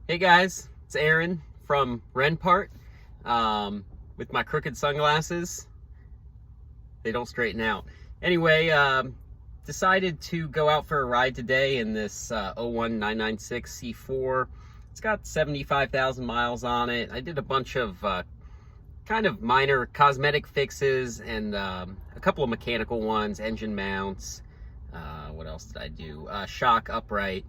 Hey guys, it's Aaron from Renpart with my crooked sunglasses. They don't straighten out. Anyway, decided to go out for a ride today in this 01996 C4. It's got 75,000 miles on it. I did a bunch of kind of minor cosmetic fixes and a couple of mechanical ones, engine mounts. What else did I do? Shock upright,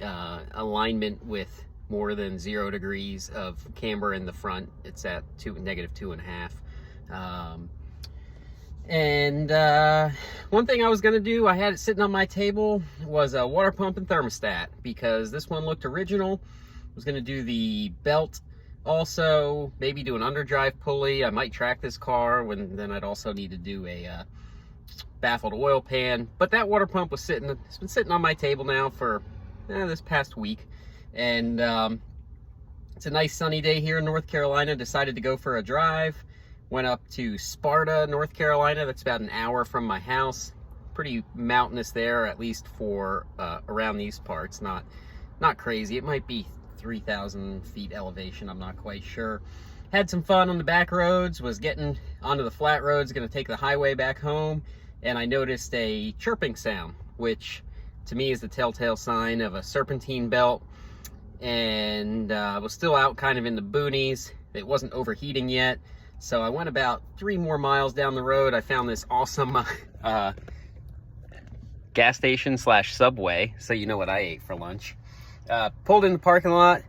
alignment with more than 0 degrees of camber in the front. It's at -2.5. One thing I was gonna do, I had it sitting on my table, was a water pump and thermostat, because this one looked original. I was gonna do the belt also, maybe do an underdrive pulley. I might track this car, then I'd also need to do a baffled oil pan. But that water pump was it's been sitting on my table now for this past week. And it's a nice sunny day here in North Carolina. Decided to go for a drive. Went up to Sparta, North Carolina. That's about an hour from my house. Pretty mountainous there, at least for around these parts. Not crazy. It might be 3,000 feet elevation. I'm not quite sure. Had some fun on the back roads. Was getting onto the flat roads. Going to take the highway back home. And I noticed a chirping sound, which to me is the telltale sign of a serpentine belt. And I was still out kind of in the boonies. It wasn't overheating yet. So I went about 3 more miles down the road. I found this awesome gas station / Subway. So you know what I ate for lunch. Pulled in the parking lot.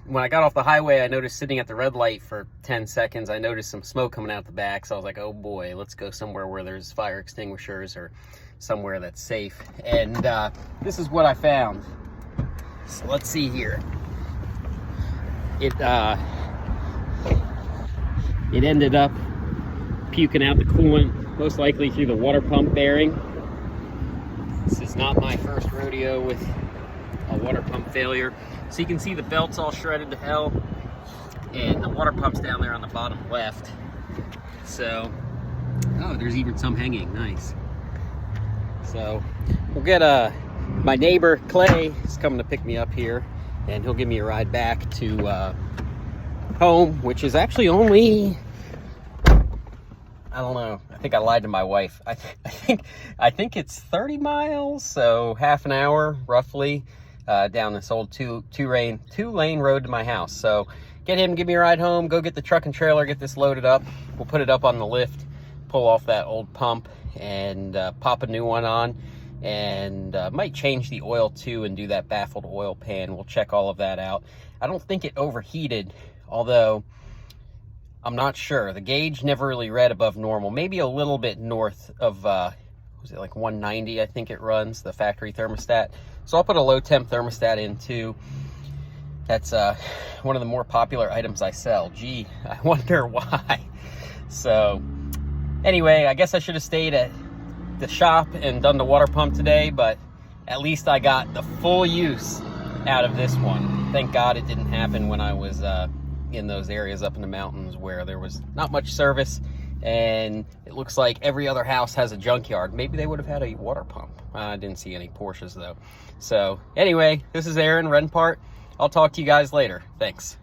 When I got off the highway, I noticed sitting at the red light for 10 seconds, I noticed some smoke coming out the back. So I was like, oh boy, let's go somewhere where there's fire extinguishers or somewhere that's safe. And this is what I found. So let's see here. It ended up puking out the coolant, most likely through the water pump bearing. This is not my first rodeo with a water pump failure. So you can see the belt's all shredded to hell, and the water pump's down there on the bottom left. So, oh, there's even some hanging, nice. So we'll get my neighbor Clay is coming to pick me up here, and he'll give me a ride back to home, which is actually only, I don't know, I think I lied to my wife. I think it's 30 miles, so half an hour roughly down this old two lane road to my house. So get him, give me a ride home, go get the truck and trailer, get this loaded up. We'll put it up on the lift, pull off that old pump, and pop a new one on. And might change the oil too and do that baffled oil pan. We'll check all of that out. I don't think it overheated, although I'm not sure. The gauge never really read above normal, maybe a little bit north of was it like 190, I think it runs, the factory thermostat. So I'll put a low temp thermostat in too. That's one of the more popular items I sell. Gee, I wonder why. So anyway, I guess I should have stayed at the shop and done the water pump today, but at least I got the full use out of this one. Thank God it didn't happen when I was in those areas up in the mountains where there was not much service, and it looks like every other house has a junkyard. Maybe they would have had a water pump. I didn't see any Porsches though. So anyway, this is Aaron, Renpart. I'll talk to you guys later. Thanks.